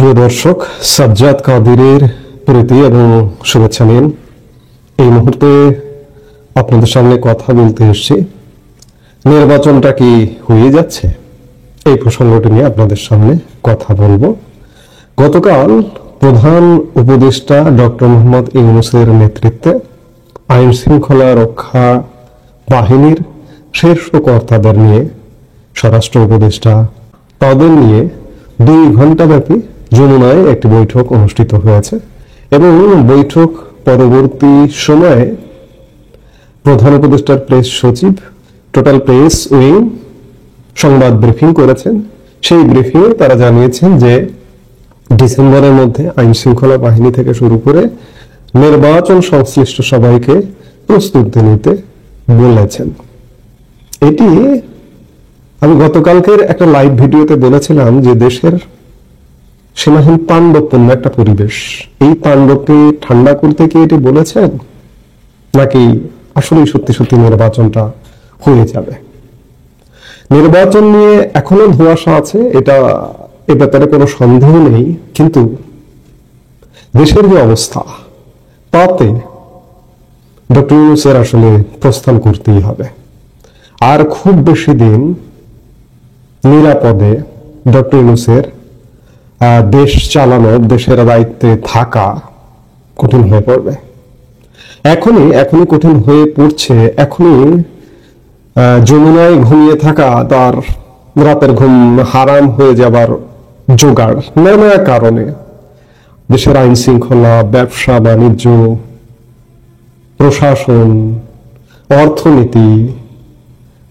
প্রিয় দর্শক, সাজ্জাদ কাদিরের প্রীতি এবং শুভেচ্ছা নিন। এই মুহূর্তে আপনাদের সামনে কথা বলতে এসেছি। নির্বাচনটা কি হয়ে যাচ্ছে, এই প্রসঙ্গটি নিয়ে আপনাদের সামনে কথা বলবো। গতকাল প্রধান উপদেষ্টা ডক্টর মোহাম্মদ ইউনূসের নেতৃত্বে আইন শৃঙ্খলা রক্ষা বাহিনীর শীর্ষ কর্তাদের নিয়ে, স্বরাষ্ট্র উপদেষ্টা তাদের নিয়ে 2 ঘন্টা ব্যাপী যমুনায় একটি বৈঠক অনুষ্ঠিত হয়েছে এবং বৈঠক পরবর্তী সময়ে প্রধান উপদেষ্টার প্রেস সচিব টোটাল প্রেস উইং সংবাদ ব্রিফিং করেছেন। সেই ব্রিফিংয়ে তারা জানিয়েছেন যে ডিসেম্বরের মধ্যে আইন শৃঙ্খলা বাহিনী থেকে শুরু করে নির্বাচন সংশ্লিষ্ট সবাইকে প্রস্তুতি নিতে বলেছেন। এটি আমি গতকালকের একটা লাইভ ভিডিওতে বলেছিলাম যে দেশের সীমাহীন তাণ্ডবপূর্ণ একটা পরিবেশ, এই তাণ্ডবকে ঠান্ডা করতে কি এটি বলেছেন, নাকি আসলেই সত্যি সত্যি নির্বাচনটা হয়ে যাবে? নির্বাচন নিয়ে এখনো ধোঁয়াশা আছে, এ ব্যাপারে কোনো সন্দেহ নেই, কিন্তু দেশের যে অবস্থা তাতে ডক্টর ইউনূসের আসলে প্রস্থান করতেই হবে। আর খুব বেশি দিন নিরাপদে ডক্টর ইউনূসের দেশ চালানো, দেশের দায়িত্বে থাকা কঠিন হয়ে পড়বে। এখনই কঠিন হয়ে পড়ছে। এখনই যমুনায় ঘুমিয়ে থাকা তার রাতের ঘুম হারাম হয়ে যাবার জোগাড় নানা কারণে। দেশের আইন শৃঙ্খলা, ব্যবসা বাণিজ্য, প্রশাসন, অর্থনীতি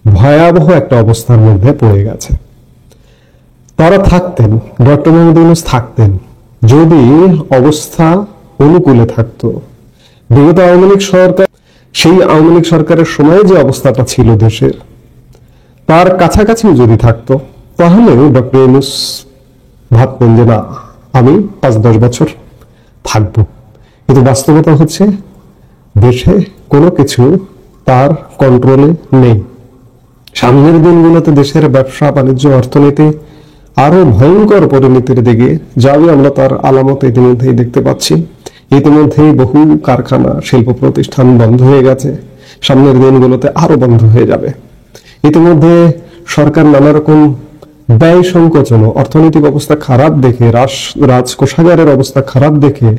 ভয়াবহ একটা অবস্থার মধ্যে পড়ে গেছে। তারা থাকতেন, ডক্টর মোহাম্মদ ইউনূস থাকতেন যদি অবস্থা অনুকূলে থাকতো। বিগত আওয়ামী লীগ সরকার, সেই আওয়ামী লীগ সরকারের সময় যে অবস্থাটা ছিল দেশের, তার কাছাকাছিও যদি থাকতো, তাহলে ডক্টর ইউনূস ভাবতেন যে না, আমি 5-10 বছর থাকবো। কিন্তু বাস্তবতা হচ্ছে দেশে কোনো কিছু তার কন্ট্রোলে নেই। সামনের দিনগুলোতে দেশের ব্যবসা বাণিজ্য, অর্থনীতি আরো ভয়ঙ্কর পরিণতির দিকে যাবে, আমরা তার আলামত ইতিমধ্যেই দেখতে পাচ্ছি। ইতিমধ্যেই বহু কারখানা, শিল্প প্রতিষ্ঠান বন্ধ হয়ে গেছে, সামনের দিনগুলোতে আরো বন্ধ হয়ে যাবে। ইতিমধ্যে সরকার নানা রকম ব্যয় সংকোচন, অর্থনৈতিক অবস্থা খারাপ দেখে, রাজকোষাগারের অবস্থা খারাপ দেখে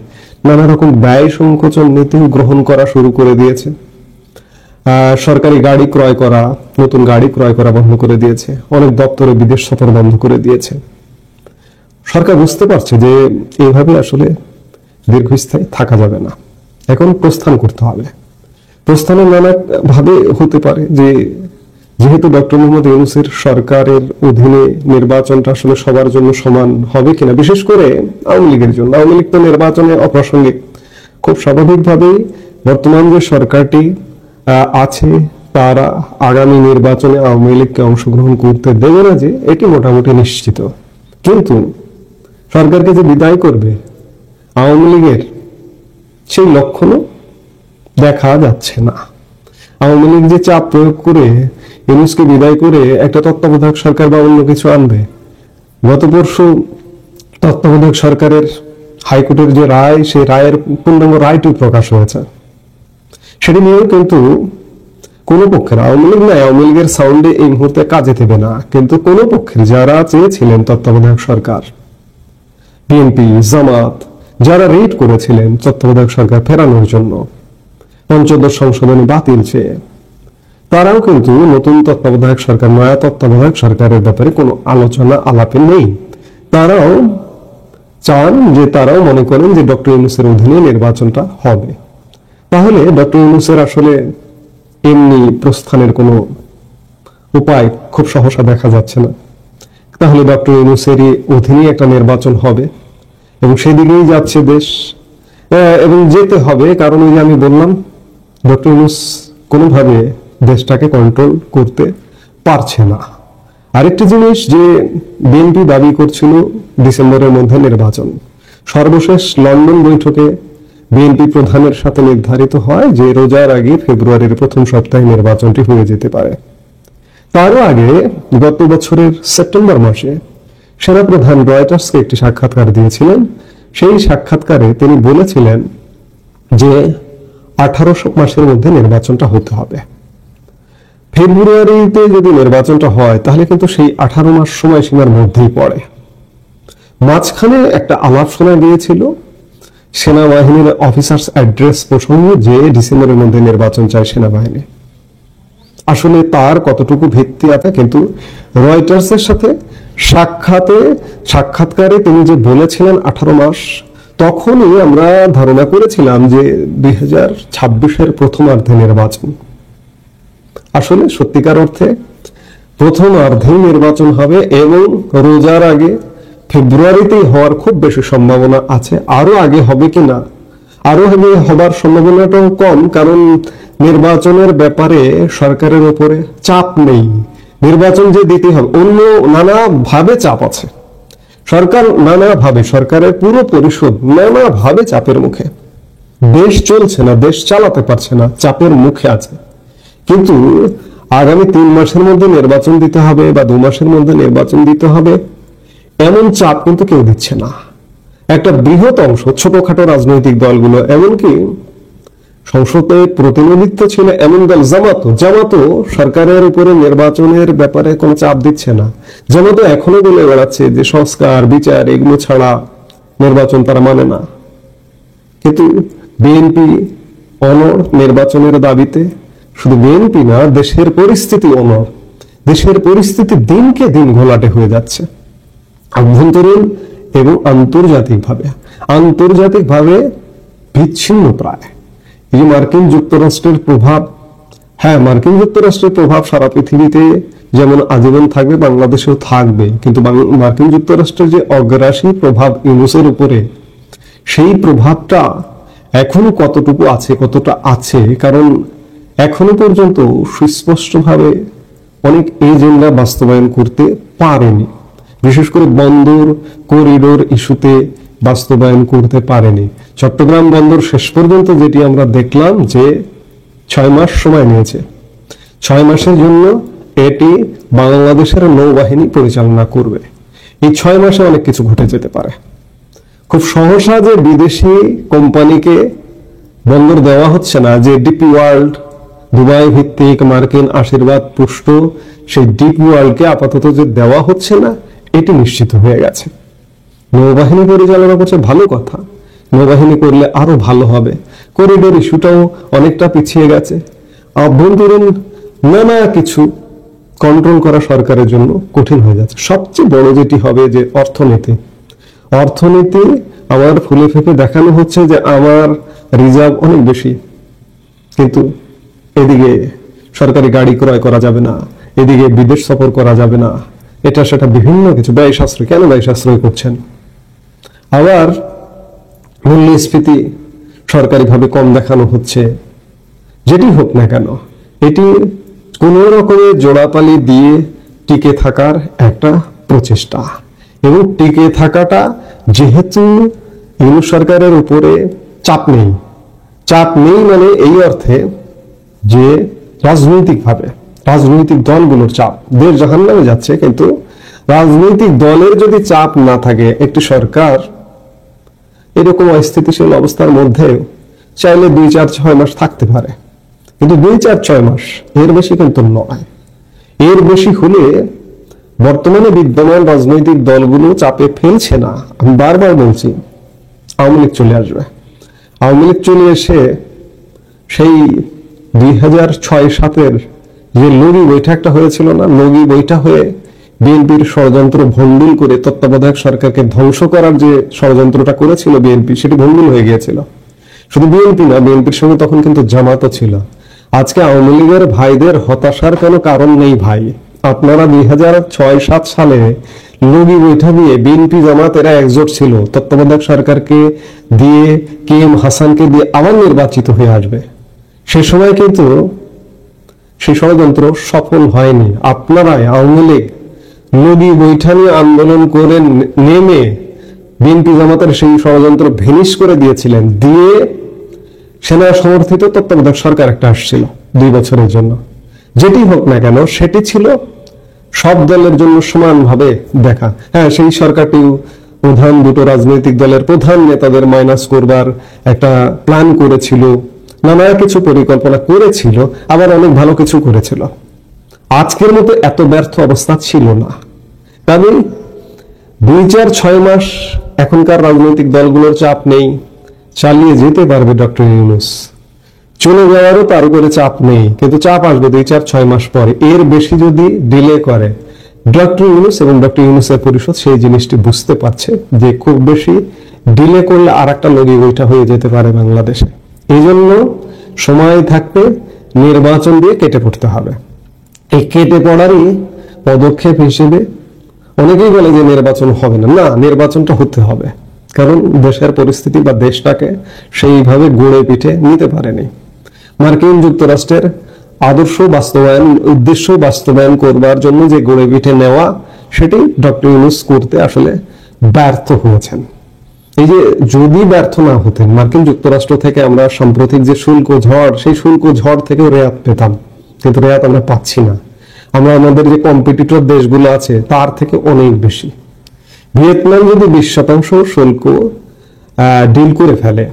নানা রকম ব্যয় সংকোচন নীতি গ্রহণ করা শুরু করে দিয়েছে। সরকারি গাড়ি ক্রয় করা, নতুন গাড়ি ক্রয় করা বন্ধ করে দিয়েছে। অনেক দপ্তরে বিদেশ সফর বন্ধ করে দিয়েছে। সরকার বুঝতে পারছে যে এইভাবে আসলে দীর্ঘস্থায়ী থাকা যাবে না, এখন প্রস্থান করতে হবে। প্রস্থানের নানা ভাবে হতে পারে যে যেহেতু ডক্টর মোহাম্মদ ইউনূসের সরকারের অধীনে নির্বাচনটা আসলে সবার জন্য সমান হবে কিনা, বিশেষ করে আওয়ামী লীগের জন্য। আওয়ামী লীগ তো নির্বাচনে অপ্রাসঙ্গিক। খুব স্বাভাবিকভাবেই বর্তমান যে সরকারটি আছে, তারা আগামী নির্বাচনে আওয়ামী লীগকে অংশগ্রহণ করতে দেবে না, যে এটি মোটামুটি নিশ্চিত। কিন্তু সরকারকে যে বিদায় করবে আওয়ামী লীগের, সেই লক্ষণও দেখা যাচ্ছে না। আওয়ামী লীগ যে চাপ প্রয়োগ করে ইউনূসকে বিদায় করে একটা তত্ত্বাবধায়ক সরকার বা অন্য কিছু আনবে। গত পরশু তত্ত্বাবধায়ক সরকারের হাইকোর্টের যে রায়, সেই রায়ের পূর্ণাঙ্গ রায়টি প্রকাশ হয়েছে। সেটি নিয়েও কিন্তু কোন পক্ষের, আওয়ামী লীগ নয়, আওয়ামী লীগের সাউন্ডে এই মুহূর্তে কাজে দেবে না, কিন্তু কোন পক্ষের যারা চেয়েছিলেন তত্ত্বাবধায়ক সরকার, বিএনপি, জামাত, যারা রেড করেছিলেন তত্ত্বাবধায়ক সরকার ফেরানোর জন্য, পঞ্চদশ সংশোধনী বাতিল চেয়ে, তারাও কিন্তু নতুন তত্ত্বাবধায়ক সরকার, নয়া তত্ত্বাবধায়ক সরকারের ব্যাপারে কোনো আলোচনা আলাপে নেই। তারাও চান যে, তারাও মনে করেন যে ডক্টর ইউনূসের অধীনে নির্বাচনটা হবে। তাহলে ডক্টর ইউনূসের আসলে এমনি প্রস্থানের কোনো উপায় খুব সহসা দেখা যাচ্ছে না। তাহলে ডক্টর ইউনূসেরই অধীনে একটা নির্বাচন হবে এবং সেদিকেই যাচ্ছে দেশ, এবং যেতে হবে। কারণ ওই যে আমি বললাম, ডক্টর ইউনূস কোনোভাবে দেশটাকে কন্ট্রোল করতে পারছে না। আরেকটি জিনিস, যে বিএনপি দাবি করছিল ডিসেম্বরের মধ্যে নির্বাচন। সর্বশেষ লন্ডন বৈঠকে বিএনপি প্রধানের সাথে নির্ধারিত হয় যে রোজার আগে ফেব্রুয়ারির প্রথম সপ্তাহে নির্বাচনটি হয়ে যেতে পারে। তারও আগে গত বছরের সেপ্টেম্বর মাসে সেনাপ্রধান রয়টার্সকে একটি সাক্ষাৎকার দিয়েছিলেন। সেই সাক্ষাৎকারে তিনি বলেছিলেন যে 18 মাসের মধ্যে নির্বাচনটা হতে হবে। ফেব্রুয়ারিতে যদি নির্বাচনটা হয় তাহলে কিন্তু সেই 18 মাস সময়সীমার মধ্যেই পড়ে। মাঝখানে একটা আলাপ শোনা গিয়েছিল সেনাবাহিনীর অফিসার্স অ্যাড্রেস প্রসঙ্গে, যে ডিসেম্বরের মধ্যে নির্বাচন চায় সেনাবাহিনী। আসলে তার কতটুকু ভিত্তি আছে, কিন্তু রয়টার্সের সাথে সাক্ষাৎকারে তিনি যে বলেছিলেন 18 মাস, তখনই আমরা ধারণা করেছিলাম যে 2026-এর প্রথমার্ধে নির্বাচন। আসলে সত্যিকার অর্থে প্রথমার্ধে নির্বাচন হবে এবং রোজার আগে ফেব্রুয়ারিতেই হওয়ার খুব বেশি সম্ভাবনা আছে। আরো আগে হবে কিনা, আরো আগে হবার সম্ভাবনাটাও কম, কারণ নির্বাচনের ব্যাপারে সরকারের উপরে চাপ নেই। নির্বাচন যে দিতে হবে, অন্য নানাভাবে চাপ আছে। সরকারের পুরো পরিষদ নানাভাবে চাপের মুখে, দেশ চলছে না, দেশ চালাতে পারছে না, চাপের মুখে আছে। কিন্তু আগামী 3 মাসের মধ্যে নির্বাচন দিতে হবে বা 2 মাসের মধ্যে নির্বাচন দিতে হবে, এমন চাপ কিন্তু কেউ দিচ্ছে না। একটা বৃহৎ অংশ ছোটখাটো রাজনৈতিক দলগুলো, এমনকি সংসদে প্রতিনিধিত্ব ছিল এমন দল জামাতও সরকারের উপরে নির্বাচনের ব্যাপারে কোনো চাপ দিচ্ছে না। জামাতও এখনো বলে বেড়াচ্ছে যে সংস্কার, বিচার এগুলো ছাড়া নির্বাচন তারা মানে না। কিন্তু বিএনপি অনড় নির্বাচনের দাবিতে। শুধু বিএনপি না, দেশের পরিস্থিতি অনড়। দেশের পরিস্থিতি দিনকে দিন ঘোলাটে হয়ে যাচ্ছে, আভ্যন্তরীণ এবং আন্তর্জাতিকভাবে বিচ্ছিন্ন প্রায়। এই মার্কিন যুক্তরাষ্ট্রের প্রভাব, মার্কিন যুক্তরাষ্ট্রের প্রভাব সারা পৃথিবীতে যেমন আজীবন থাকবে, বাংলাদেশেও থাকবে। কিন্তু মার্কিন যুক্তরাষ্ট্রের যে অগ্রাসী প্রভাব ইউনূসের উপরে, সেই প্রভাবটা এখনো কতটা আছে, কারণ এখনো পর্যন্ত সুস্পষ্টভাবে অনেক এজেন্ডা বাস্তবায়ন করতে পারেনি। বিশেষ করে বন্দর করিডোর ইস্যুতে বাস্তবায়ন করতে পারেনি। চট্টগ্রাম বন্দর শেষ পর্যন্ত যেটি আমরা দেখলাম যে 6 মাস সময় নিয়েছে। 6 মাসের জন্য এটি বাংলাদেশের নৌবাহিনী পরিচালনা করবে। এই 6 মাসে অনেক কিছু ঘটে যেতে পারে। খুব সহসা যে বিদেশি কোম্পানিকে বন্দর দেওয়া হচ্ছে না, যে ডিপি ওয়ার্ল্ড, দুবাই ভিত্তিক মার্কিন আশীর্বাদ পুষ্ট সেই ডিপি ওয়ার্ল্ডকে আপাতত যে দেওয়া হচ্ছে না, এটি নিশ্চিত হয়ে গেছে। নৌবাহিনী পরিচালনা করছে, ভালো কথা, নৌবাহিনী করলে আরো ভালো হবে। করিডোর ইস্যুটাও অনেকটা পিছিয়ে গেছে। আভ্যন্তরীণ নানা কিছু কন্ট্রোল করা সরকারের জন্য কঠিন হয়ে যাচ্ছে। সবচেয়ে বড় যেটি হবে যে অর্থনীতি আমার ফুলে ফেপে দেখানো হচ্ছে যে আমার রিজার্ভ অনেক বেশি, কিন্তু এদিকে সরকারি গাড়ি ক্রয় করা যাবে না, এদিকে বিদেশ সফর করা যাবে না, এটা সেটা বিভিন্ন কিছু ব্যয় সাশ্রয়। কেন ব্যয় সাশ্রয় করছেন? আবার মূল্যস্ফীতি সরকারিভাবে কম দেখানো হচ্ছে। যেটি হোক না কেন, এটি কোন রকমের জোড়াতালি দিয়ে টিকে থাকার একটা প্রচেষ্টা। এবং টিকে থাকাটা যেহেতু ইউনূস সরকারের উপরে চাপ নেই মানে এই অর্থে যে রাজনৈতিক দলগুলোর চাপ, দেশ জাহান্নামে যাচ্ছে, কিন্তু রাজনৈতিক দলের যদি চাপ না থাকে, একটি সরকার এরকম অস্থিতিশীল অবস্থার মধ্যে চাইলে 2-4-6 মাস থাকতে পারে। কিন্তু 2-4-6 মাস, এর বেশি কিন্তু নয়। এর বেশি হলে বর্তমানে বিদ্যমান রাজনৈতিক দলগুলো চাপে ফেলছে না। আমি বারবার বলছি, আওয়ামী লীগ চলে আসবে। আওয়ামী লীগ চলে এসে সেই 2006-07-এর যে লগি বৈঠকটা হয়েছিল না, লগি বৈঠক হয়ে বিএনপির ষড়যন্ত্র ভণ্ডুল করে তত্ত্বাবধায়ক সরকারকে ধ্বংস করার যে ষড়যন্ত্রটা করেছিল বিএনপি, সেটি ভণ্ডুল হয়ে গিয়েছিল। শুধু বিএনপি না, বিএনপির সঙ্গে তখন কিন্তু জামাতও ছিল। আজকে আওয়ামী লীগের ভাইদের হতাশার কোনো কারণ নেই ভাই। আপনারা 2006-07 সালে লগি বৈঠক দিয়ে বিএনপি জামাত এরা একজোট ছিল, তত্ত্বাবধায়ক সরকারকে দিয়ে KM হাসানকে দিয়ে আবার নির্বাচিত হয়ে আসবে। সে সময় কিন্তু সেই ষড়যন্ত্র সফল হয়নি। আপনারাই আওয়ামী লীগ লগি বৈঠক নিয়ে আন্দোলন করে নেমে বিএনপি জামাতের সেই ষড়যন্ত্র ভেনিশ করে দিয়েছিলেন। দিয়ে সেনা সমর্থিত তত্ত্বাবধায়ক সরকার একটা আসছিল 2 বছরের জন্য। যেটি হোক না কেন, সেটি ছিল সব দলের জন্য সমানভাবে দেখা। হ্যাঁ, সেই সরকারটিও প্রধান দুটো রাজনৈতিক দলের প্রধান নেতাদের মাইনাস করবার একটা প্ল্যান করেছিল, নানা কিছু পরিকল্পনা করেছিল, আবার অনেক ভালো কিছু করেছিল। আজকের মতো এত ব্যর্থ অবস্থা ছিল না। কারণ 2-4-6 মাস এখনকার রাজনৈতিক দলগুলোর চাপ নেই, চালিয়ে যেতে পারবে ডক্টর ইউনূস। চলে যাওয়ারও তার উপরে চাপ নেই, কিন্তু চাপ আসবে 2-4-6 মাস পরে। এর বেশি যদি ডিলে করে ডক্টর ইউনূস এবং ডক্টর ইউনূসের পরিষদ সেই জিনিসটি বুঝতে পারছে যে খুব বেশি ডিলে করলে আর একটা লগি বইটা হয়ে যেতে পারে বাংলাদেশে। এই জন্য সময় থাকতে নির্বাচন দিয়ে কেটে পড়তে হবে। এই কেটে পড়ারই পদক্ষেপ হিসেবে অনেকেই বলে যে নির্বাচন হবে না, না, নির্বাচনটা হতে হবে। কারণ দেশের পরিস্থিতি বা দেশটাকে সেইভাবে গড়ে পিঠে নিতে পারেনি। মার্কিন যুক্তরাষ্ট্রের আদর্শ বাস্তবায়ন, উদ্দেশ্য বাস্তবায়ন করবার জন্য যে গড়ে পিঠে নেওয়া, সেটি ডক্টর ইউনূস করতে আসলে ব্যর্থ হয়েছেন। এই যে যদি ব্যর্থ না হতেন, মার্কিন যুক্তরাষ্ট্র থেকে আমরা সাম্প্রতিক যে শুল্ক ঝড়, সেই শুল্ক ঝড় থেকেও রেয়াত পেতাম, কিন্তু রেয়াত আমরা পাচ্ছি না। আমরা আমাদের যে কম্পিটিটর দেশগুলো আছে তার থেকে অনেক বেশি। ভিয়েতনাম যদি 20% শুল্ক ডিল করে ফেলে,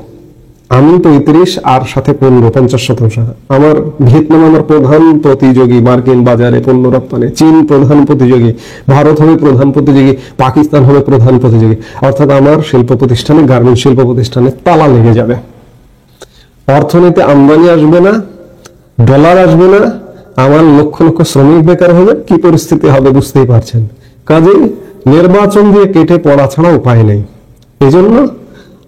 আমি 35 আর সাথে 50%। আমার ভিয়েতনাম আমার প্রধান প্রতিযোগী মার্কিন বাজারে পণ্য রপ্তানি, চীন প্রধান প্রতিযোগী, ভারত হবে প্রধান প্রতিযোগী, পাকিস্তান হবে প্রধান প্রতিযোগী। অর্থাৎ আমার শিল্প প্রতিষ্ঠানে, গার্মেন্টস শিল্প প্রতিষ্ঠানে তালা লেগে যাবে। অর্থনীতি আমদানি আসবে না, ডলার আসবে না, আমার লক্ষ লক্ষ শ্রমিক বেকার হবে। কি পরিস্থিতি হবে বুঝতেই পারছেন। কাজে নির্বাচন দিয়ে কেটে পড়া ছাড়া উপায় নেই। এই জন্য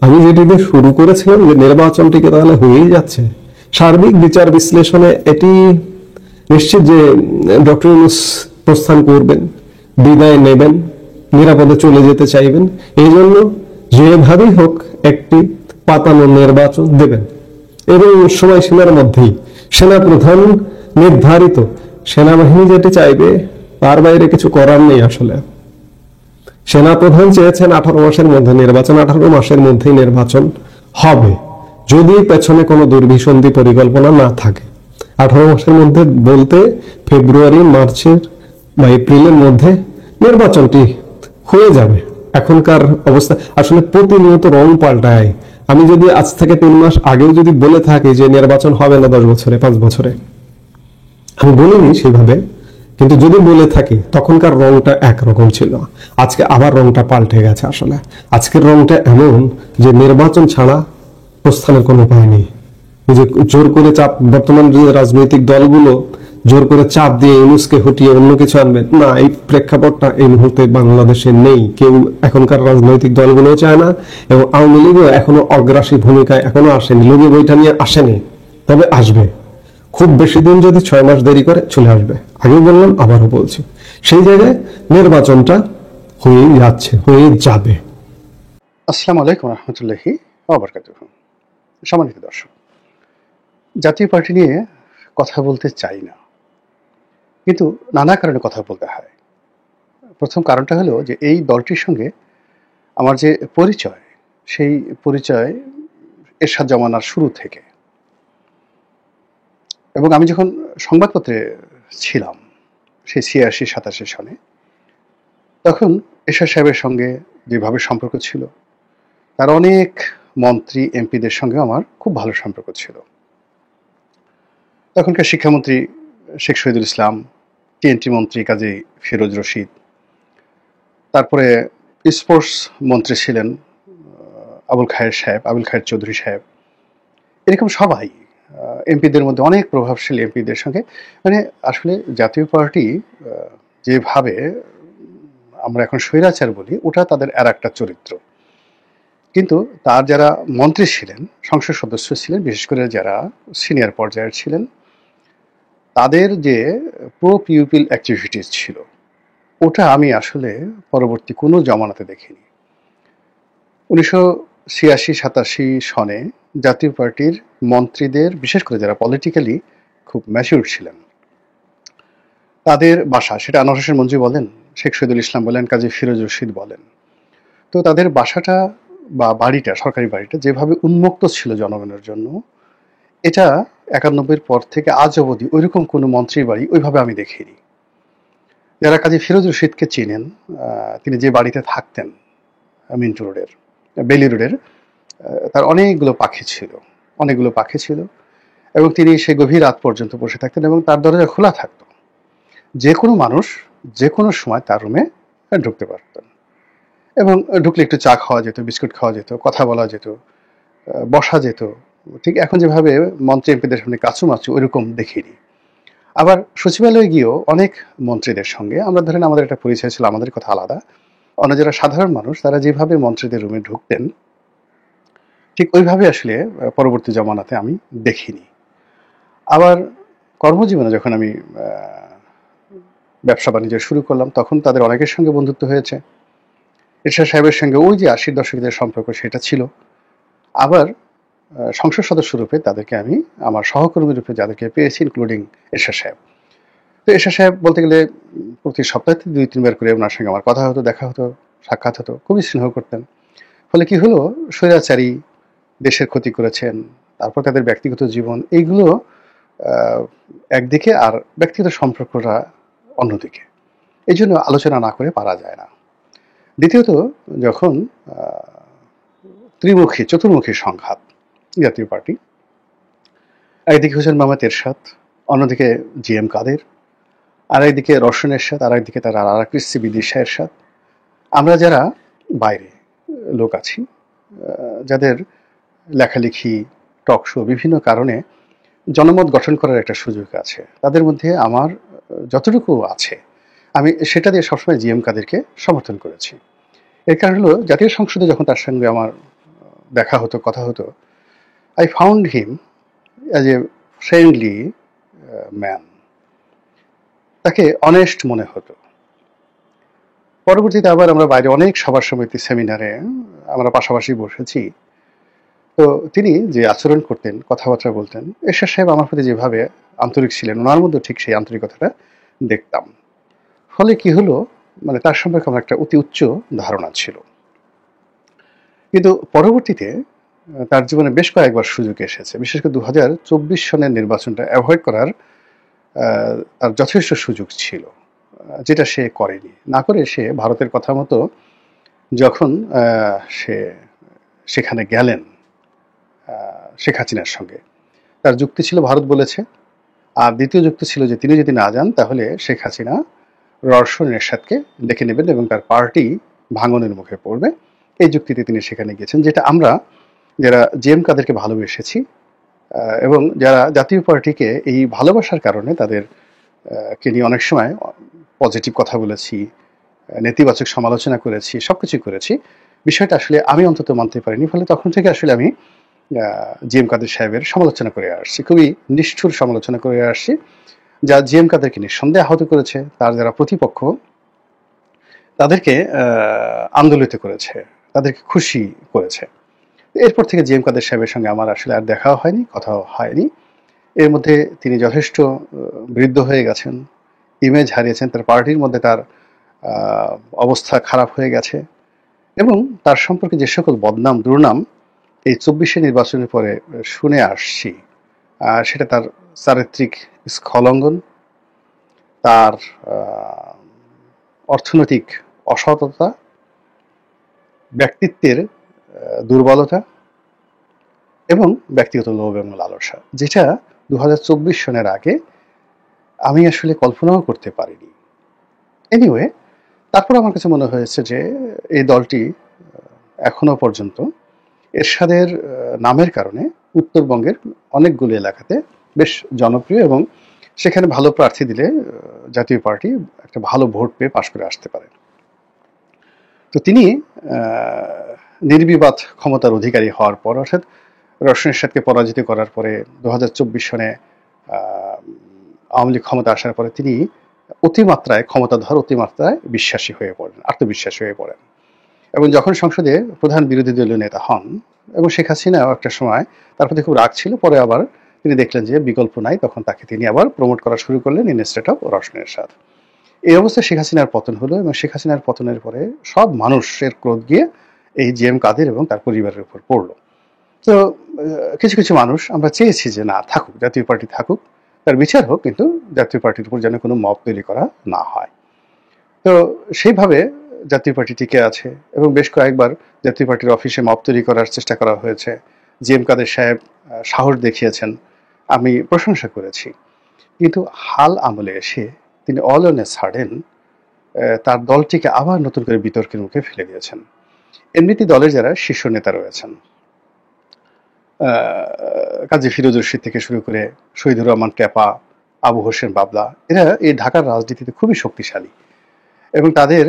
আমি যেটি দিয়ে শুরু করেছিলাম যে নির্বাচনটিকে তাহলে হয়েই যাচ্ছে। সার্বিক বিচার বিশ্লেষণে এটি নিশ্চিত যে ডক্টর ইউনূস প্রস্থান করবেন, বিদায় নেবেন, নিরাপদে চলে যেতে চাইবেন। এই জন্য যেভাবেই হোক একটি পাতানো নির্বাচন দেবেন এবং সময়সীমার মধ্যেই। সেনা প্রধান নির্ধারিত, সেনাবাহিনী যেটি চাইবে তার বাইরে কিছু করার নেই। আসলে সেনাপ্রধান চেয়েছেন 18 মাসের মধ্যে নির্বাচন, 18 মাসের মধ্যেই নির্বাচন হবে, যদি পেছনে কোনো দুর্বিসন্ধি পরিকল্পনা না থাকে। 18 মাসের মধ্যে বলতে ফেব্রুয়ারি, মার্চের বা এপ্রিলের মধ্যে নির্বাচনটি হয়ে যাবে। এখনকার অবস্থা আসলে প্রতিনিয়ত রং পাল্টায়। আমি যদি আজ থেকে 3 মাস আগেও যদি বলে থাকি যে নির্বাচন হবে না 10 বছরে, 5 বছরে, আমি বলিনি সেভাবে, কিন্তু যদি বলে থাকি তখনকার রংটা একরকম ছিল। আজকে আবার রংটা পাল্টে গেছে। আসলে আজকের রংটা এমন যে নির্বাচন ছাড়া প্রস্থানের কোনো উপায় নেই। যে জোর করে চাপ, বর্তমান যে রাজনৈতিক দলগুলো জোর করে চাপ দিয়ে ইউনূসকে হটিয়ে অন্য কিছু আনবে না, এই প্রেক্ষাপটটা এই মুহূর্তে বাংলাদেশে নেই। কেউ এখনকার রাজনৈতিক দলগুলো চায় না, এবং আওয়ামী লীগও এখনো অগ্রাসী ভূমিকায় এখনো আসেনি, লগি বইটা নিয়ে আসেনি, তবে আসবে। খুব বেশি দিন যদি 6 মাস দেরি করে চলে আসবে। আগেও বললাম, আবারও বলছি, সেই জায়গায় নির্বাচনটা হয়ে যাচ্ছে, হয়ে যাবে। আসসালামু আলাইকুম রহমতুল্লাহি ওয়া বারাকাতুহু। সম্মানিত দর্শক, জাতীয় পার্টি নিয়ে কথা বলতে চাই না, কিন্তু নানা কারণে কথা বলতে হয়। প্রথম কারণটা হলো যে এই দলটির সঙ্গে আমার যে পরিচয়, সেই পরিচয় এরশাদ জামানার শুরু থেকে। এবং আমি যখন সংবাদপত্রে ছিলাম সেই 86-87 সনে, তখন এরশাদ সাহেবের সঙ্গে যেভাবে সম্পর্ক ছিল, তার অনেক মন্ত্রী এমপিদের সঙ্গে আমার খুব ভালো সম্পর্ক ছিল। তখনকার শিক্ষামন্ত্রী শেখ শহীদুল ইসলাম, টিএনটি মন্ত্রী কাজী ফিরোজ রশিদ, তারপরে স্পোর্টস মন্ত্রী ছিলেন আবুল খায়ের চৌধুরী সাহেব, এরকম সবাই এমপিদের মধ্যে অনেক প্রভাবশালী এমপিদের সঙ্গে, মানে আসলে জাতীয় পার্টি যেভাবে আমরা এখন স্বৈরাচার বলি, ওটা তাদের আর একটা চরিত্র। কিন্তু তার যারা মন্ত্রী ছিলেন, সংসদ সদস্য ছিলেন, বিশেষ করে যারা সিনিয়র পর্যায়ের ছিলেন, তাদের যে প্রো পিউপিল অ্যাক্টিভিটিস ছিল, ওটা আমি আসলে পরবর্তী কোনো জমানাতে দেখিনি। 1986-87 সনে জাতীয় পার্টির মন্ত্রীদের, বিশেষ করে যারা পলিটিক্যালি খুব ম্যাচিউর ছিলেন, তাদের বাসা, সেটা আনোয়ার হোসেন মঞ্জু বলেন, শেখ শহীদুল ইসলাম বলেন, কাজী ফিরোজ রশিদ বলেন, তো তাদের বাসাটা বা বাড়িটা, সরকারি বাড়িটা যেভাবে উন্মুক্ত ছিল জনগণের জন্য, এটা 91-র পর থেকে আজ অবধি ওইরকম কোনো মন্ত্রীর বাড়ি ওইভাবে আমি দেখিনি। যারা কাজী ফিরোজ রশিদকে চিনেন, তিনি যে বাড়িতে থাকতেন মিন্টু রোডের, বেলি রোডের, তার অনেকগুলো পাখি ছিল এবং তিনি সে গভীর রাত পর্যন্ত বসে থাকতেন এবং তার দরজা খোলা থাকতো। যে কোনো মানুষ যে কোনো সময় তার রুমে ঢুকতে পারতেন এবং ঢুকলে একটু চা খাওয়া যেত, বিস্কুট খাওয়া যেত, কথা বলা যেত, বসা যেত। ঠিক এখন যেভাবে মন্ত্রী এমপিদের সামনে কাচুমাচু ওইরকম দেখিনি। আবার সচিবালয়ে গিয়েও অনেক মন্ত্রীদের সঙ্গে আমরা ধরেন আমাদের একটা পরিচয় ছিল, আমাদের কথা আলাদা। অন্য যারা সাধারণ মানুষ তারা যেভাবে মন্ত্রীদের রুমে ঢুকতেন ঠিক ওইভাবে আসলে পরবর্তী জমানাতে আমি দেখিনি। আবার কর্মজীবনে যখন আমি ব্যবসা বাণিজ্য শুরু করলাম তখন তাদের অনেকের সঙ্গে বন্ধুত্ব হয়েছে। এরশাদ সাহেবের সঙ্গে ওই যে 80 দশকের সম্পর্ক সেটা ছিল। আবার সংসদ সদস্য রূপে তাদেরকে আমি আমার সহকর্মী রূপে যাদেরকে পেয়েছি ইনক্লুডিং এরশাদ সাহেব। তো এরশাদ সাহেব বলতে গেলে প্রতি সপ্তাহে 2-3 বার করে ওনার সঙ্গে আমার কথা হতো, দেখা হতো, সাক্ষাৎ হতো, খুবই স্নেহ করতেন। ফলে কি হলো, স্বৈরাচারী দেশের ক্ষতি করেছেন, তারপর তাদের ব্যক্তিগত জীবন, এইগুলো একদিকে আর ব্যক্তিগত সম্পর্কটা অন্যদিকে, এই জন্য আলোচনা না করে পারা যায় না। দ্বিতীয়ত যখন চতুর্মুখী সংঘাত, জাতীয় পার্টি, একদিকে হোসেন মোহাম্মদ এরশাদ, অন্যদিকে জিএম কাদের, আর একদিকে রওশন এরশাদ, আর একদিকে তার আর এক স্ত্রী বিদিশা এরশাদ। আমরা যারা বাইরে লোক আছি, যাদের লেখালেখি, টক শো, বিভিন্ন কারণে জনমত গঠন করার একটা সুযোগ আছে, তাদের মধ্যে আমার যতটুকু আছে আমি সেটা দিয়ে সবসময় জিএম কাদেরকে সমর্থন করেছি। এর কারণ হলো জাতীয় সংসদে যখন তার সঙ্গে আমার দেখা হতো, কথা হতো, I found him as a friendly man. তাকে অনেস্ট মনে হতো। পরবর্তীতে আবার আমরা বাইরে অনেক সভা সমিতি, সেমিনারে আমরা পাশাপাশি বসেছি। তো তিনি যে আচরণ করতেন, কথাবার্তা বলতেন, এরশাদ সাহেব আমার প্রতি যেভাবে আন্তরিক ছিলেন, ওনার মধ্যে ঠিক সেই আন্তরিকতাটা দেখতাম। ফলে কি হলো, মানে তার সম্পর্কে আমার একটা অতি উচ্চ ধারণা ছিল। কিন্তু পরবর্তীতে তার জীবনে বেশ কয়েকবার সুযোগ এসেছে, বিশেষ করে 2024 সনের নির্বাচনটা অ্যাভয়েড করার তার যথেষ্ট সুযোগ ছিল, যেটা সে করেনি। না করে সে ভারতের কথা মতো যখন সে সেখানে গেলেন শেখ হাসিনার সঙ্গে, তার যুক্তি ছিল ভারত বলেছে, আর দ্বিতীয় যুক্তি ছিল যে তিনি যদি না যান তাহলে শেখ হাসিনা রওশন এরশাদকে ডেকে নেবেন এবং তার পার্টি ভাঙনের মুখে পড়বে। এই যুক্তিতে তিনি সেখানে গিয়েছেন, যেটা আমরা যারা জিএম কাদেরকে ভালোবেসেছি এবং যারা জাতীয় পার্টিকে এই ভালোবাসার কারণে তাদের কে নিয়ে অনেক সময় পজিটিভ কথা বলেছি, নেতিবাচক সমালোচনা করেছি, সবকিছু করেছি, বিষয়টা আসলে আমি অন্তত মানতে পারিনি। ফলে তখন থেকে আসলে আমি জিএম কাদের সাহেবের সমালোচনা করে আসছি, খুবই নিষ্ঠুর সমালোচনা করে আসছি, যা জিএম কাদেরকে নিঃসন্দেহে আহত করেছে, তার যারা প্রতিপক্ষ তাদেরকে আন্দোলিত করেছে, তাদেরকে খুশি করেছে। এরপর থেকে জিএম কাদের সাহেবের সঙ্গে আমার আসলে আর দেখাও হয়নি, কথাও হয়নি। এর মধ্যে তিনি যথেষ্ট বৃদ্ধ হয়ে গেছেন, ইমেজ হারিয়েছেন, তার পার্টির মধ্যে তার অবস্থা খারাপ হয়ে গেছে এবং তার সম্পর্কে যে সকল বদনাম দুর্নাম এই 24 নির্বাচনের পরে শুনে আসছি, সেটা তার চারিত্রিক স্খলঙ্ঘন, তার অর্থনৈতিক অসততা, ব্যক্তিত্বের দুর্বলতা এবং ব্যক্তিগত লোভ এবং লালসা, যেটা 2024 সনের আগে আমি আসলে কল্পনাও করতে পারিনি। এনিওয়ে, তারপর আমার কাছে মনে হয়েছে যে এই দলটি এখনো পর্যন্ত এরশাদের নামের কারণে উত্তরবঙ্গের অনেকগুলো এলাকাতে বেশ জনপ্রিয় এবং সেখানে ভালো প্রার্থী দিলে জাতীয় পার্টি একটা ভালো ভোট পেয়ে পাশ করে আসতে পারে। তো তিনি নির্বিবাদ ক্ষমতার অধিকারী হওয়ার পর, অর্থাৎ রওশন এরশাদকে পরাজিত করার পরে 2024 সনে আওয়ামী লীগ ক্ষমতা আসার পরে তিনি অতিমাত্রায় বিশ্বাসী হয়ে পড়েন, আত্মবিশ্বাসী হয়ে পড়েন এবং যখন সংসদে প্রধান বিরোধী দলীয় নেতা হন এবং শেখ হাসিনাও একটা সময় তার প্রতি খুব রাগ ছিল, পরে আবার তিনি দেখলেন যে বিকল্প নাই, তখন তাকে তিনি আবার প্রমোট করা শুরু করলেন ইনস্টেড অফ রওশন এরশাদ। এই অবস্থায় শেখ হাসিনার পতন হলো এবং শেখ হাসিনার পতনের পরে সব মানুষের ক্রোধ গিয়ে এই জিএম কাদের এবং তার পরিবারের উপর পড়লো। তো কিছু কিছু মানুষ আমরা চেয়েছি যে না থাকুক, জাতীয় পার্টি থাকুক, তার বিচার হোক, কিন্তু জাতীয় পার্টির উপর যেন কোনো মব তৈরি করা না হয়। তো সেইভাবে জাতীয় পার্টি টিকে আছে এবং বেশ কয়েকবার জাতীয় পার্টির অফিসে মব তৈরি করার চেষ্টা করা হয়েছে। জিএম কাদের সাহেব সাহস দেখিয়েছেন, আমি প্রশংসা করেছি। কিন্তু হাল আমলে এসে তিনি অল অন এ সাডেন তার দলটিকে আবার নতুন করে বিতর্কের মুখে ফেলে দিয়েছেন। এমনিতেই দলের যারা শীর্ষ নেতা রয়েছেন, কাজী ফিরোজ রশিদ থেকে শুরু করে শহীদুর রহমান ক্যাপা, আবু হোসেন বাবলা, এরা এই ঢাকার রাজনীতিতে খুবই শক্তিশালী এবং তাদের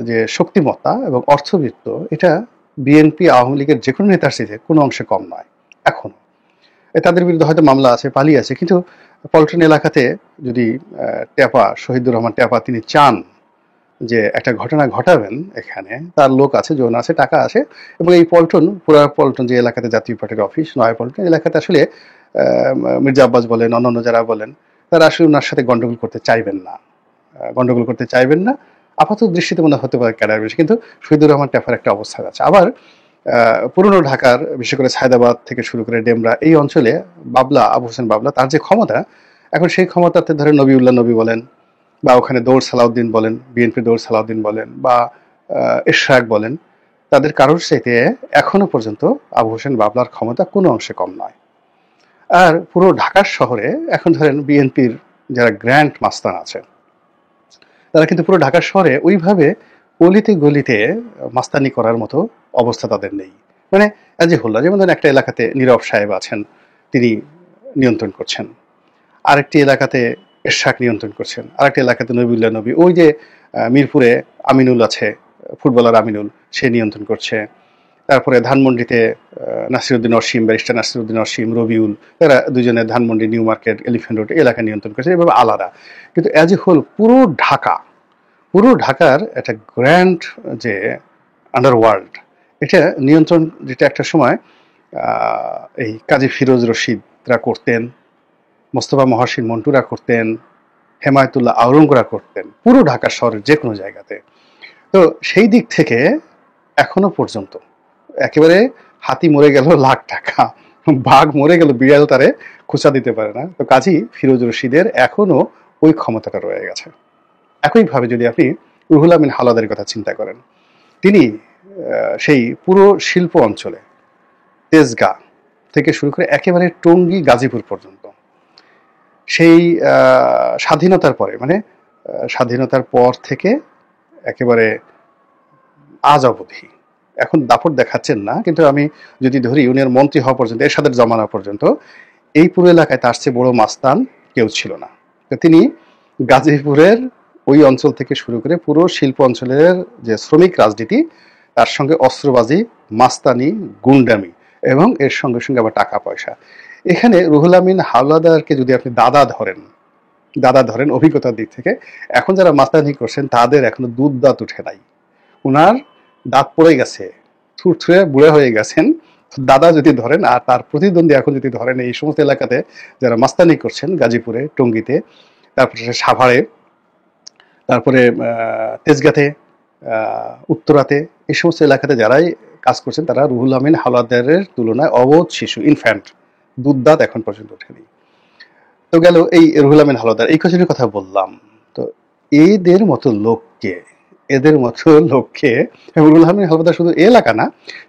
যে শক্তিমত্তা এবং অর্থবিত্ত, এটা বিএনপি আওয়ামী লীগের যে কোনো নেতার চেয়ে কোনো অংশে কম নয়। এখন তাদের বিরুদ্ধে হয়তো মামলা আছে, পালিয়ে আছে, কিন্তু পল্টন এলাকাতে যদি ট্যাপা, শহীদুর রহমান ট্যাপা, তিনি চান যে একটা ঘটনা ঘটাবেন, এখানে তার লোক আছে, জন আছে, টাকা আছে, এবং এই পল্টন, পুরা পল্টন যে এলাকাতে জাতীয় পার্টির অফিস, নয়া পল্টন এলাকাতে আসলে মির্জা আব্বাস বলেন, অন্যান্য যারা বলেন, তারা আসলে ওনার সাথে গন্ডগোল করতে চাইবেন না, গন্ডগোল করতে চাইবেন না। আপাতত দৃষ্টিতে মনে হতে পারে ক্যাডার বেশি, কিন্তু শহীদুর রহমান ট্যাপার একটা অবস্থা আছে। আবার পুরনো ঢাকার বিশেষ করে সায়দাবাদ থেকে শুরু করে ডেমরা এই অঞ্চলে বাবলা, আবু হোসেন বাবলা, তার যে ক্ষমতা, এখন সেই ক্ষমতাতে ধরেন নবিউল্লাহ নবী বলেন, বা ওখানে দৌড় সালাউদ্দিন বলেন, বিএনপি দৌড় সালাউদ্দিন বলেন, বা ইশরাক বলেন, তাদের কারোর চাইতে এখনো পর্যন্ত আবু হোসেন বাবলার ক্ষমতা কোনো অংশে কম নয়। আর পুরো ঢাকার শহরে এখন ধরেন বিএনপির যারা গ্র্যান্ড মাস্তান আছে, তারা কিন্তু পুরো ঢাকার শহরে ওইভাবে গলিতে গলিতে মাস্তানি করার মতো অবস্থা তাদের নেই। মানে অ্যাজ এ হোল, যেমন ধরেন একটা এলাকাতে নীরব সাহেব আছেন, তিনি নিয়ন্ত্রণ করছেন, আরেকটি এলাকাতে এরশাক নিয়ন্ত্রণ করছেন, আরেকটি এলাকাতে নবিউল্লাহ নবী, ওই যে মিরপুরে আমিনুল আছে, ফুটবলার আমিনুল, সে নিয়ন্ত্রণ করছে। তারপরে ধানমন্ডিতে নাসিরউদ্দিন অসীম, ব্যারিস্টার নাসিরউদ্দিন অসীম, রবিউল, তারা দুজনে Dhanmondi, new market, elephant road এলাকা নিয়ন্ত্রণ করছে, এভাবে আলাদা। কিন্তু অ্যাজ এ হোল পুরো ঢাকার একটা গ্র্যান্ড যে আন্ডারওয়ার্ল্ড, এটা নিয়ন্ত্রণ, যেটা একটা সময় এই কাজী ফিরোজ রশিদরা করতেন, মোস্তফা মহসিন মন্টুরা করতেন, হেমায়তুল্লাহ আওরঙ্গরা করতেন, পুরো ঢাকা শহরের যে কোনো জায়গাতে। তো সেই দিক থেকে এখনো পর্যন্ত একেবারে হাতি মরে গেল লাখ টাকা, বাঘ মরে গেল বিড়াল তারে খোঁচা দিতে পারে না। তো কাজী ফিরোজ রশিদের এখনো ওই ক্ষমতাটা রয়ে গেছে। একইভাবে যদি আপনি রুহুল আমিন হাওলাদারের কথা চিন্তা করেন, তিনি সেই পুরো শিল্প অঞ্চলে তেজগাঁ থেকে শুরু করে একেবারে টঙ্গী, গাজীপুর পর্যন্ত, সেই স্বাধীনতার পরে, মানে স্বাধীনতার পর থেকে একেবারে আজ অবধি, এখন দাপট দেখাচ্ছেন না, কিন্তু আমি যদি ধরি উনার মন্ত্রী হওয়া পর্যন্ত, এরশাদের জমানা পর্যন্ত, এই পুরো এলাকায় তার চেয়ে বড় মাস্তান কেউ ছিল না। তো তিনি গাজীপুরের ওই অঞ্চল থেকে শুরু করে পুরো শিল্প অঞ্চলের যে শ্রমিক রাজনীতি, তার সঙ্গে অস্ত্রবাজি, মাস্তানি, গুন্ডামি, এবং এর সঙ্গে সঙ্গে আবার টাকা পয়সা। এখানে রুহুল আমিন হাওলাদারকে যদি আপনি দাদা ধরেন অভিজ্ঞতার দিক থেকে, এখন যারা মাস্তানি করছেন তাদের এখনো দুধ দাঁত উঠে নাই, উনার দাঁত পড়ে গেছে, থুরথুরে বুড়ে হয়ে গেছেন। দাদা যদি ধরেন, আর তার প্রতিদ্বন্দ্বী এখন যদি ধরেন, এই সমস্ত এলাকাতে যারা মাস্তানি করছেন, গাজীপুরে, টঙ্গীতে, তারপরে সাভারে, তারপরে তেজগাঁতে, উত্তরাতে, এই সমস্ত এলাকাতে যারাই কাজ করছেন, তারা রুহুল আমিন হাওলাদারের তুলনায় অবোধ শিশু, ইনফ্যান্ট, দুধদাঁত এখন পর্যন্ত ওঠেনি। তো গেল এই রুহুল আমিন হাওলাদার, এই কজনের কথা বললাম। তো এদের মতো লোককে এবং রুহুল আমিন হাওলাদার শুধু এলাকা না,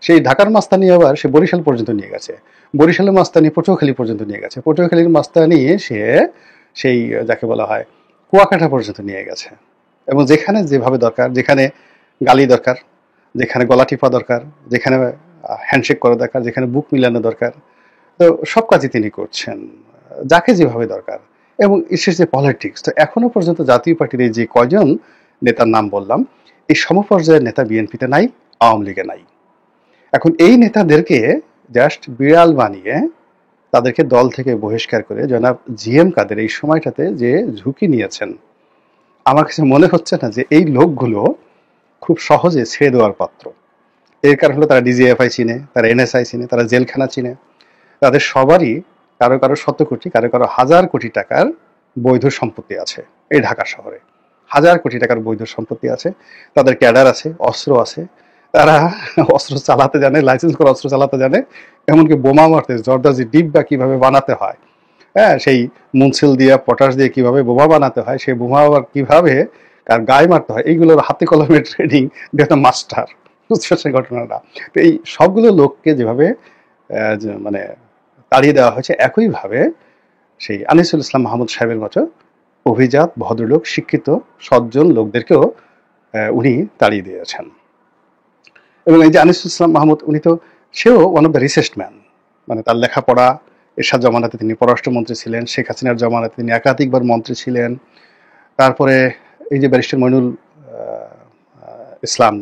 সেই ঢাকার মাস্তানি আবার সে বরিশাল পর্যন্ত নিয়ে গেছে, বরিশালের মাস্তানি পটুয়াখালী পর্যন্ত নিয়ে গেছে, পটুয়াখালীর মাস্তানি সে সেই যাকে বলা হয় কুয়াকাটা পর্যন্ত নিয়ে গেছে। এবং যেখানে যেভাবে দরকার, যেখানে গালি দরকার, যেখানে গলা টিপা দরকার, যেখানে হ্যান্ডশেক করা দরকার, যেখানে বুক মিলানো দরকার, তো সব কাজই তিনি করছেন, যাকে যেভাবে দরকার। এবং বিশেষ যে পলিটিক্স, তো এখনো পর্যন্ত জাতীয় পার্টির এই যে কয়জন নেতার নাম বললাম, এই সমপর্যায়ের নেতা বিএনপিতে নাই, আওয়ামী লীগে নাই। এখন এই নেতাদেরকে জাস্ট বিড়াল বানিয়ে তাদেরকে দল থেকে বহিষ্কার করে জনাব জিএম কাদের এই সময়টাতে যে ঝুঁকি নিয়েছেন, আমার কাছে মনে হচ্ছে না যে এই লোকগুলো খুব সহজে ছেড়ে দেওয়ার পাত্র। এর কারণ হলো তারা ডিজিএফআই চিনে, তারা এনএসআই চিনে, তারা জেলখানা চিনে, তাদের সবারই কারো কারো শত কোটি, কারো কারো হাজার কোটি টাকার বৈধ সম্পত্তি আছে। এই ঢাকা শহরে হাজার কোটি টাকার বৈধ সম্পত্তি আছে, তাদের ক্যাডার আছে, অস্ত্র আছে, তারা অস্ত্র চালাতে জানে, লাইসেন্স করে অস্ত্র চালাতে জানে, এমনকি বোমা মারতে, জর্দাজি ডিব্বা কিভাবে বানাতে হয়, হ্যাঁ, সেই মুনসিল দিয়ে, পটাশ দিয়ে কিভাবে বোমা বানাতে হয়, সেই বোমা আবার কিভাবে আর গায়ে মারতে হয়, এইগুলোর হাতে কলমে ট্রেনিং, মাস্টার, বুঝতে পারছেন ঘটনাটা। তো এই সবগুলো লোককে যেভাবে মানে তাড়িয়ে দেওয়া হয়েছে, একইভাবে সেই আনিসুল ইসলাম মাহমুদ সাহেবের মতো অভিজাত ভদ্রলোক শিক্ষিত সজ্জন লোকদেরকেও উনি তাড়িয়ে দিয়েছেন। এবং এই যে আনিসুল ইসলাম মাহমুদ, উনি তো সেও one of the richest man, মানে তার লেখাপড়া, এরশাদ জমানাতে তিনি পররাষ্ট্রমন্ত্রী ছিলেন, শেখ হাসিনার জমানাতে তিনি একাধিকবার মন্ত্রী ছিলেন। তারপরে এই যে ব্যারিস্টার মইনুল ইসলাম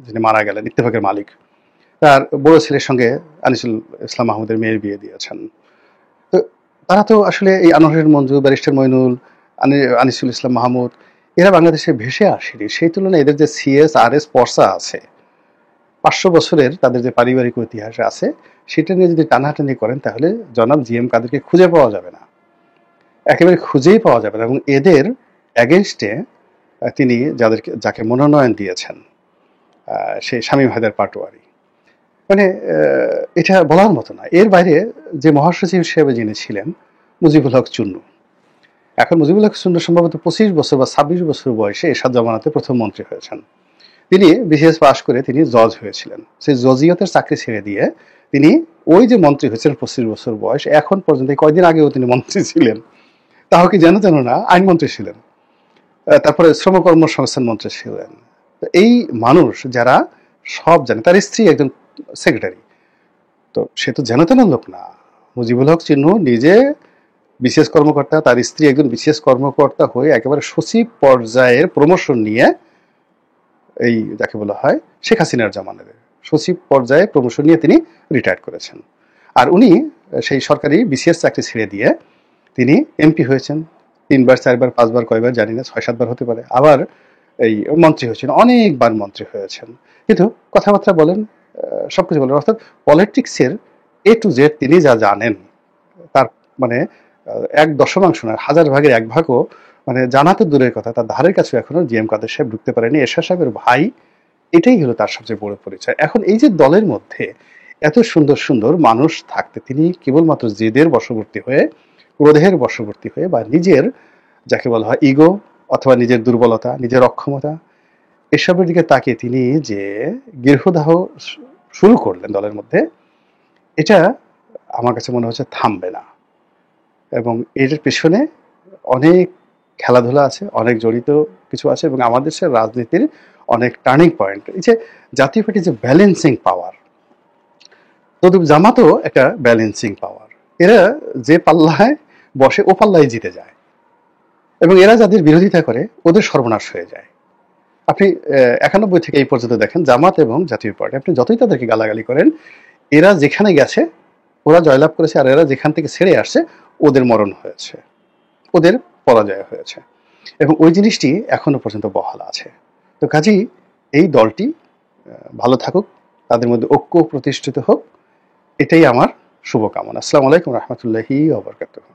যিনি মারা গেলেন, ইত্তেফাকের মালিক, তার বড় ছেলের সঙ্গে আনিসুল ইসলাম মাহমুদের মেয়ের বিয়ে দিয়েছেন। তো তারা তো আসলে এই আনোয়ার মঞ্জু, ব্যারিস্টার মইনুল, আনিসুল ইসলাম মাহমুদ, এরা বাংলাদেশে ভেসে আসেনি। সেই তুলনায় এদের যে সিএস আর এস পর্সা আছে, 500 বছরের তাদের যে পারিবারিক ইতিহাস আছে, সেটা নিয়ে যদি টানাটানি করেন তাহলে জনাব জি এম কাদেরকে খুঁজে পাওয়া যাবে না, একেবারে খুঁজেই পাওয়া যাবে না। এবং এদের অ্যাগেনস্টে তিনি যাকে মনোনয়ন দিয়েছেন, সেই শামীম হায়দার পাটোয়ারি, মানে এটা বলার মতো না। এর বাইরে যে মহাসচিব হিসেবে যিনি ছিলেন মুজিবুল হক চুন্নু, এখন মুজিবুল হক চুন্নু সম্ভবত 25 বছর বা 26 বছর বয়সে এরশাদ জামানাতে প্রথম মন্ত্রী হয়েছেন। তিনি বিসিএস পাশ করে তিনি জজ হয়েছিলেন। সেই জজিয়তের চাকরি ছেড়ে দিয়ে তিনি ওই যে মন্ত্রী হয়েছেন 25 বছর বয়স, এখন পর্যন্ত কয়দিন আগেও তিনি মন্ত্রী ছিলেন, তাও কি যেন না, আইনমন্ত্রী ছিলেন, তারপরে শ্রম কর্মসংস্থান মন্ত্রী ছিলেন। এই মানুষ যারা সব জানে, তার স্ত্রী একজন সেক্রেটারি, তো সে তো যেন তেন লোক না। মুজিবুল হক চিহ্ন নিজে বিসিএস কর্মকর্তা, তার স্ত্রী একজন বিসিএস কর্মকর্তা হয়ে একেবারে সচিব পর্যায়ের প্রমোশন নিয়ে, এই যাকে বলা হয় শেখ হাসিনার জামানায় সচিব পর্যায়ে প্রমোশন নিয়ে তিনি রিটায়ার করেছেন। আর উনি সেই সরকারি বিসিএস চাকরি ছেড়ে দিয়ে তিনি এমপি হয়েছেন 3বার 4বার 5বার, কয়বার জানি না, 6-7 বার হতে পারে। আবার এই মন্ত্রী হয়েছেন, অনেকবার মন্ত্রী হয়েছেন, কিন্তু কথাবার্তা বলেন, সবকিছু বলেন, অর্থাৎ পলিটিক্সের এ টু জেড তিনি যা জানেন, তার মানে 1/10 না, 1000 ভাগের 1 ভাগও মানে জানা তো দূরের কথা, তার ধারের কাছে এখনো জি এম কাদের সাহেব ঢুকতে পারেনি। এরশাদ সাহেবের ভাই, এটাই হলো তার সবচেয়ে বড় পরিচয়। এখন এই যে দলের মধ্যে এত সুন্দর সুন্দর মানুষ থাকতে তিনি কেবলমাত্র জেদের বশবর্তী হয়ে, ক্রোধের বশবর্তী হয়ে, বা নিজের যাকে বলা হয় ইগো, অথবা নিজের দুর্বলতা, নিজের অক্ষমতা, এসবের দিকে তাকিয়ে তিনি যে গৃহদাহ শুরু করলেন দলের মধ্যে, এটা আমার কাছে মনে হচ্ছে থামবে না। এবং এর পেছনে অনেক খেলাধুলা আছে, অনেক জড়িত কিছু আছে, এবং আমাদের দেশের রাজনীতির অনেক টার্নিং পয়েন্ট। এই যে জাতীয় পার্টির যে ব্যালেন্সিং পাওয়ার, তদুপ জামাতও একটা ব্যালেন্সিং পাওয়ার। এরা যে পাল্লায় বসে ও পাল্লায় জিতে যায়, এবং এরা যাদের বিরোধিতা করে ওদের সর্বনাশ হয়ে যায়। আপনি 91 থেকে এই পর্যন্ত দেখেন জামাত এবং জাতীয় পার্টি, আপনি যতই তাদেরকে গালাগালি করেন, এরা যেখানে গেছে ওরা জয়লাভ করেছে, আর এরা যেখান থেকে ছেড়ে আসছে ওদের মরণ হয়েছে, ওদের পরাজয় হয়েছে, এবং ওই জিনিসটি এখনো পর্যন্ত বহাল আছে। তো কাজেই এই দলটি ভালো থাকুক, তাদের মধ্যে ঐক্য প্রতিষ্ঠিত হোক, এটাই আমার শুভকামনা। আসসালামু আলাইকুম রহমতুল্লাহি ওয়া বারাকাতুহু।